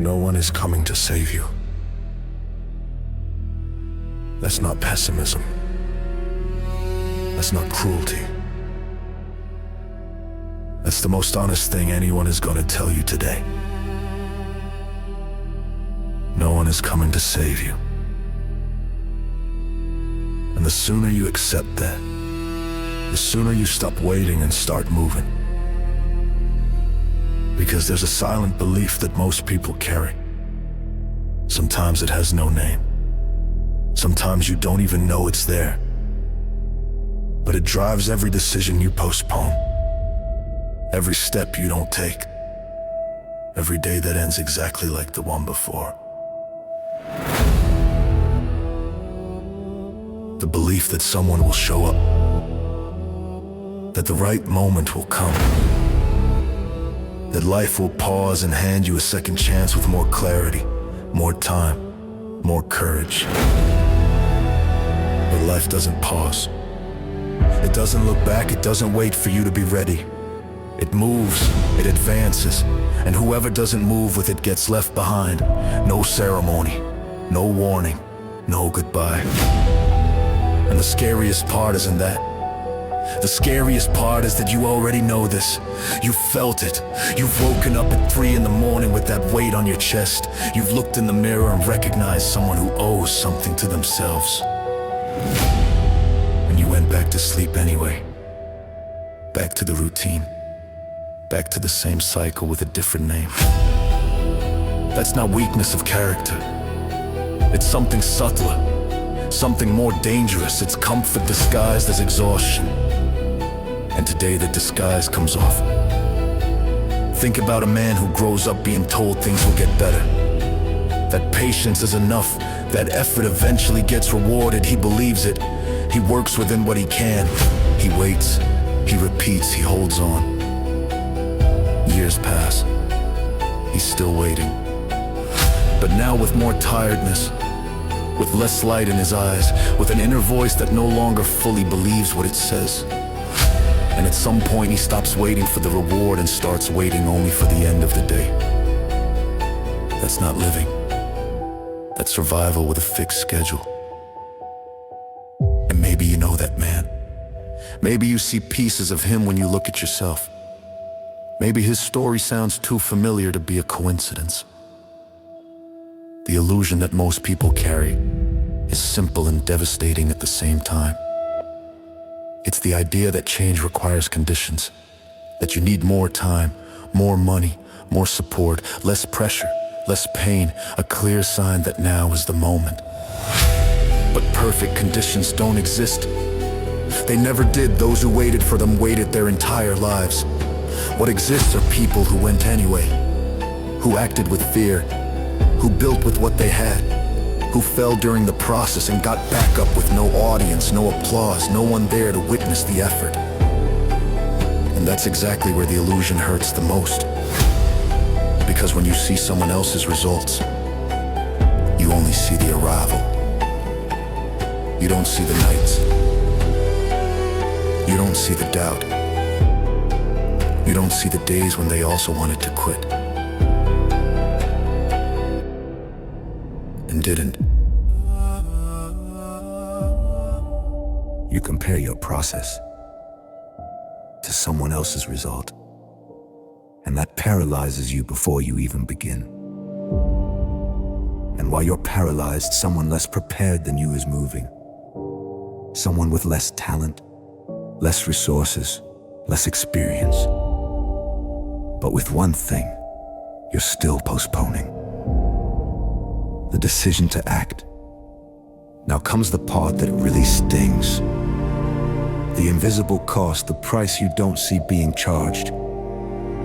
No one is coming to save you. That's not pessimism. That's not cruelty. That's the most honest thing anyone is going to tell you today. No one is coming to save you. And the sooner you accept that, the sooner you stop waiting and start moving. Because there's a silent belief that most people carry. Sometimes it has no name. Sometimes you don't even know it's there. But it drives every decision you postpone, every step you don't take, every day that ends exactly like the one before. The belief that someone will show up, that the right moment will come, that life will pause and hand you a second chance with more clarity, more time, more courage. But life doesn't pause. It doesn't look back, it doesn't wait for you to be ready. It moves, it advances, and whoever doesn't move with it gets left behind. No ceremony, no warning, no goodbye. And the scariest part isn't that. The scariest part is that you already know this. You felt it. You've woken up at 3 in the morning with that weight on your chest. You've looked in the mirror and recognized someone who owes something to themselves. And you went back to sleep anyway. Back to the routine. Back to the same cycle with a different name. That's not weakness of character. It's something subtler, something more dangerous. It's comfort disguised as exhaustion. And today the disguise comes off. Think about a man who grows up being told things will get better. That patience is enough, that effort eventually gets rewarded. He believes it. He works within what he can. He waits, he repeats, he holds on. Years pass. He's still waiting. But now with more tiredness, with less light in his eyes, with an inner voice that no longer fully believes what it says. And at some point he stops waiting for the reward and starts waiting only for the end of the day. That's not living. That's survival with a fixed schedule. And maybe you know that man. Maybe you see pieces of him when you look at yourself. Maybe his story sounds too familiar to be a coincidence. The illusion that most people carry is simple and devastating at the same time. It's the idea that change requires conditions, that you need more time, more money, more support, less pressure, less pain, a clear sign that now is the moment. But perfect conditions don't exist. They never did. Those who waited for them waited their entire lives. What exists are people who went anyway, who acted with fear, who built with what they had, who fell during the process and got back up with no audience, no applause, no one there to witness the effort. And that's exactly where the illusion hurts the most. Because when you see someone else's results, you only see the arrival. You don't see the nights. You don't see the doubt. You don't see the days when they also wanted to quit. And didn't. You compare your process to someone else's result, and that paralyzes you before you even begin. And while you're paralyzed, someone less prepared than you is moving. Someone with less talent, less resources, less experience. But with one thing, you're still postponing: the decision to act. Now comes the part that really stings. The invisible cost, the price you don't see being charged,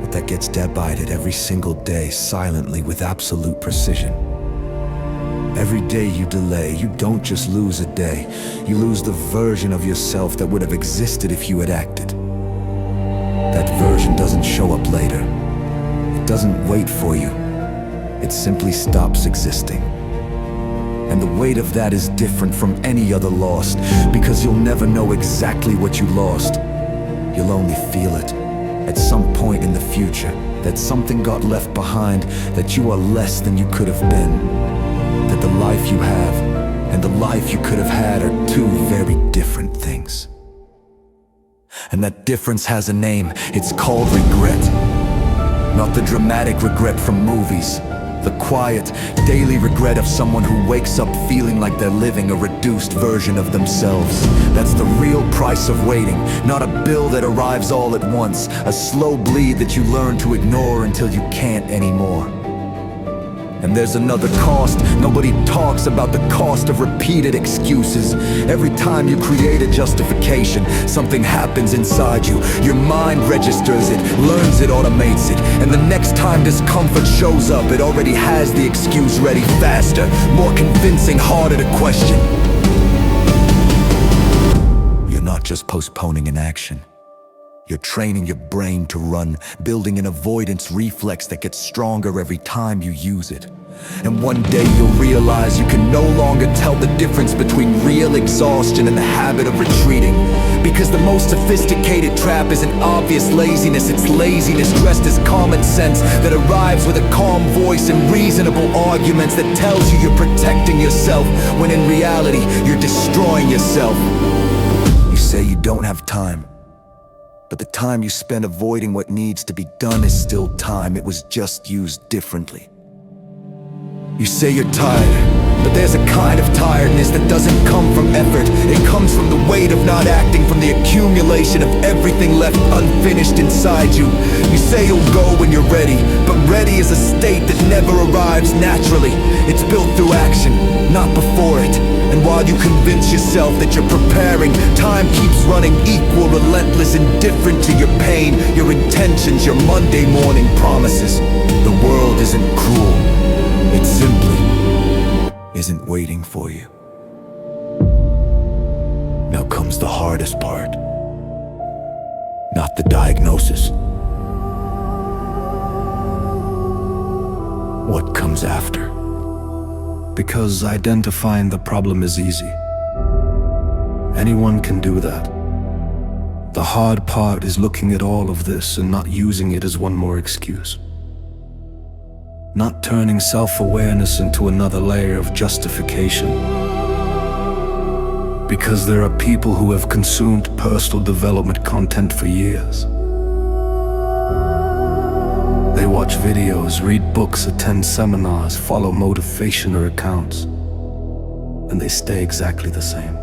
but that gets debited every single day, silently, with absolute precision. Every day you delay, you don't just lose a day, you lose the version of yourself that would have existed if you had acted. That version doesn't show up later. It doesn't wait for you. It simply stops existing. And the weight of that is different from any other loss, because you'll never know exactly what you lost. You'll only feel it, at some point in the future, that something got left behind, that you are less than you could have been, that the life you have and the life you could have had are two very different things. And that difference has a name. It's called regret. Not the dramatic regret from movies, the quiet, daily regret of someone who wakes up feeling like they're living a reduced version of themselves. That's the real price of waiting, not a bill that arrives all at once, a slow bleed that you learn to ignore until you can't anymore. And there's another cost. Nobody talks about the cost of repeated excuses. Every time you create a justification, something happens inside you. Your mind registers it, learns it, automates it. And the next time discomfort shows up, it already has the excuse ready, faster, more convincing, harder to question. You're not just postponing an action. You're training your brain to run, building an avoidance reflex that gets stronger every time you use it. And one day you'll realize you can no longer tell the difference between real exhaustion and the habit of retreating. Because the most sophisticated trap isn't obvious laziness, it's laziness dressed as common sense that arrives with a calm voice and reasonable arguments that tells you you're protecting yourself, when in reality, you're destroying yourself. You say you don't have time. But the time you spend avoiding what needs to be done is still time. It was just used differently. You say you're tired, but there's a kind of tiredness that doesn't come from effort. It comes from the weight of not acting, from the accumulation of everything left unfinished inside you. You say you'll go when you're ready, but ready is a state that never arrives naturally. It's built through action, not before it. And while you convince yourself that you're preparing, time keeps running equal, relentless, indifferent to your pain, your intentions, your Monday morning promises. The world isn't cruel. It simply isn't waiting for you. Now comes the hardest part. Not the diagnosis. What comes after? Because identifying the problem is easy. Anyone can do that. The hard part is looking at all of this and not using it as one more excuse. Not turning self-awareness into another layer of justification. Because there are people who have consumed personal development content for years. They watch videos, read books, attend seminars, follow motivational accounts, and they stay exactly the same.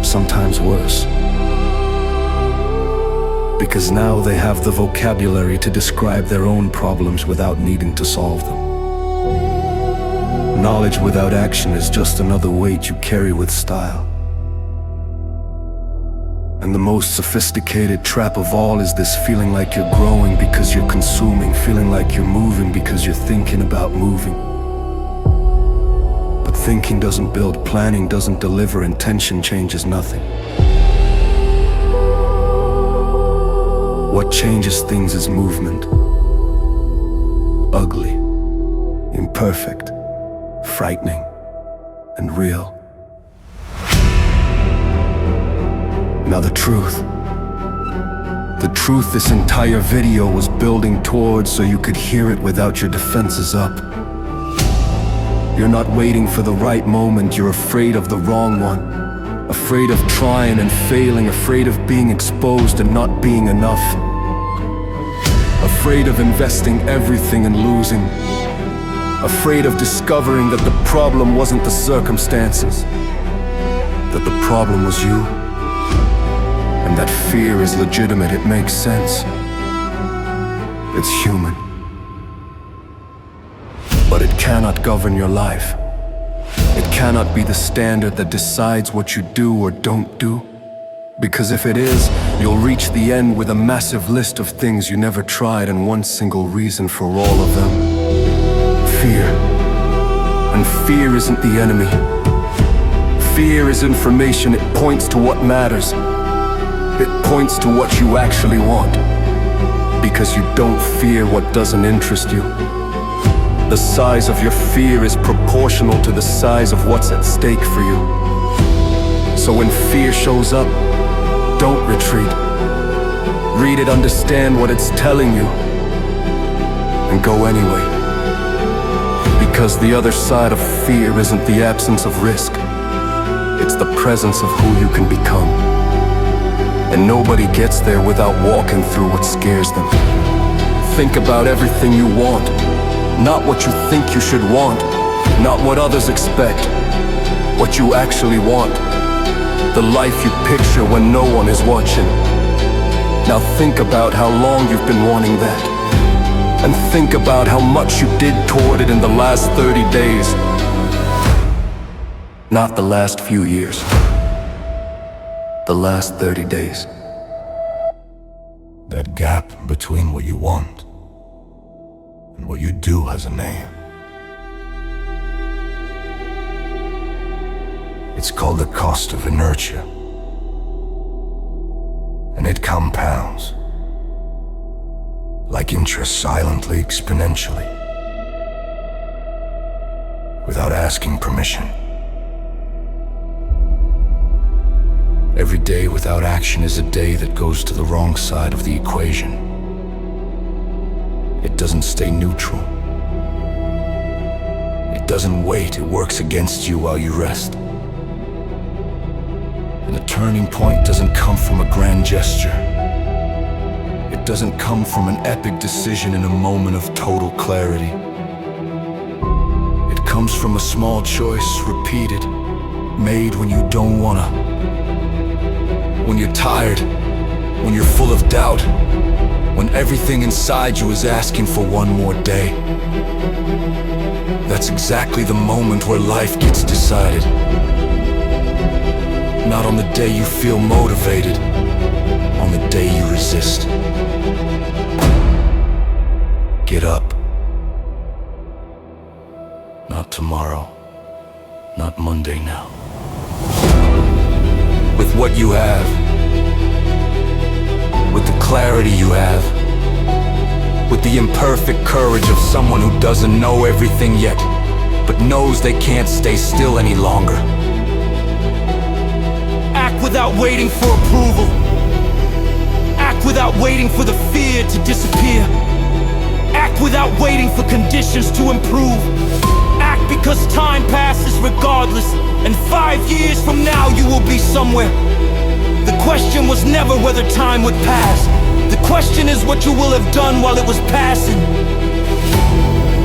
Sometimes worse. Because now they have the vocabulary to describe their own problems without needing to solve them. Knowledge without action is just another weight you carry with style. And the most sophisticated trap of all is this feeling like you're growing because you're consuming, feeling like you're moving because you're thinking about moving. But thinking doesn't build, planning doesn't deliver, intention changes nothing. What changes things is movement. Ugly, imperfect, frightening, and real. Now the truth this entire video was building towards so you could hear it without your defenses up. You're not waiting for the right moment, you're afraid of the wrong one. Afraid of trying and failing, afraid of being exposed and not being enough. Afraid of investing everything and losing. Afraid of discovering that the problem wasn't the circumstances, that the problem was you. And that fear is legitimate, it makes sense. It's human. But it cannot govern your life. It cannot be the standard that decides what you do or don't do. Because if it is, you'll reach the end with a massive list of things you never tried and one single reason for all of them. Fear. And fear isn't the enemy. Fear is information, it points to what matters. It points to what you actually want. Because you don't fear what doesn't interest you. The size of your fear is proportional to the size of what's at stake for you. So when fear shows up, don't retreat. Read it, understand what it's telling you, and go anyway. Because the other side of fear isn't the absence of risk. It's the presence of who you can become. And nobody gets there without walking through what scares them. Think about everything you want, not what you think you should want, not what others expect, what you actually want. The life you picture when no one is watching. Now think about how long you've been wanting that. And think about how much you did toward it in the last 30 days. Not the last few years. The last 30 days. That gap between what you want and what you do has a name. It's called the cost of inertia. And it compounds, like interest, silently, exponentially, without asking permission. Every day without action is a day that goes to the wrong side of the equation. It doesn't stay neutral. It doesn't wait, it works against you while you rest. And the turning point doesn't come from a grand gesture. It doesn't come from an epic decision in a moment of total clarity. It comes from a small choice, repeated, made when you don't wanna. When you're tired, when you're full of doubt, when everything inside you is asking for one more day. That's exactly the moment where life gets decided. Not on the day you feel motivated, on the day you resist. Get up. Not tomorrow, not Monday now. With what you have, with the clarity you have, with the imperfect courage of someone who doesn't know everything yet, but knows they can't stay still any longer. Act without waiting for approval. Act without waiting for the fear to disappear. Act without waiting for conditions to improve. Act because time passes regardless, and 5 years from now you will be somewhere. The question was never whether time would pass. The question is what you will have done while it was passing.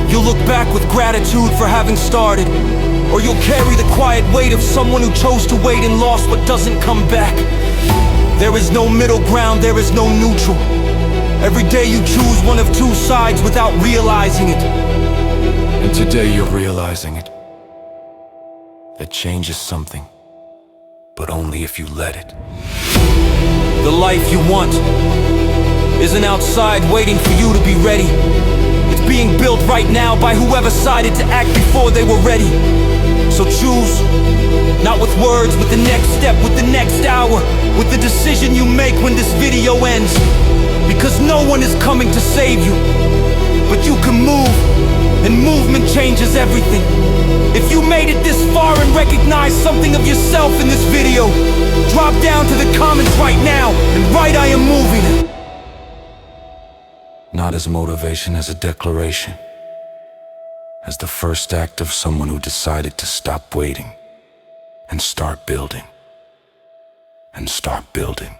You'll look back with gratitude for having started, or you'll carry the quiet weight of someone who chose to wait and lost what doesn't come back. There is no middle ground, there is no neutral. Every day you choose one of two sides without realizing it. And today you're realizing it. That change is something, but only if you let it. The life you want isn't outside waiting for you to be ready. It's being built right now by whoever decided to act before they were ready. So choose, not with words, with the next step, with the next hour, with the decision you make when this video ends. Because no one is coming to save you, but you can move, and movement changes everything. If you made it this far and recognize something of yourself in this video, drop down to the comments right now and write "I am moving." Not as motivation, as a declaration. As the first act of someone who decided to stop waiting and start building. And start building.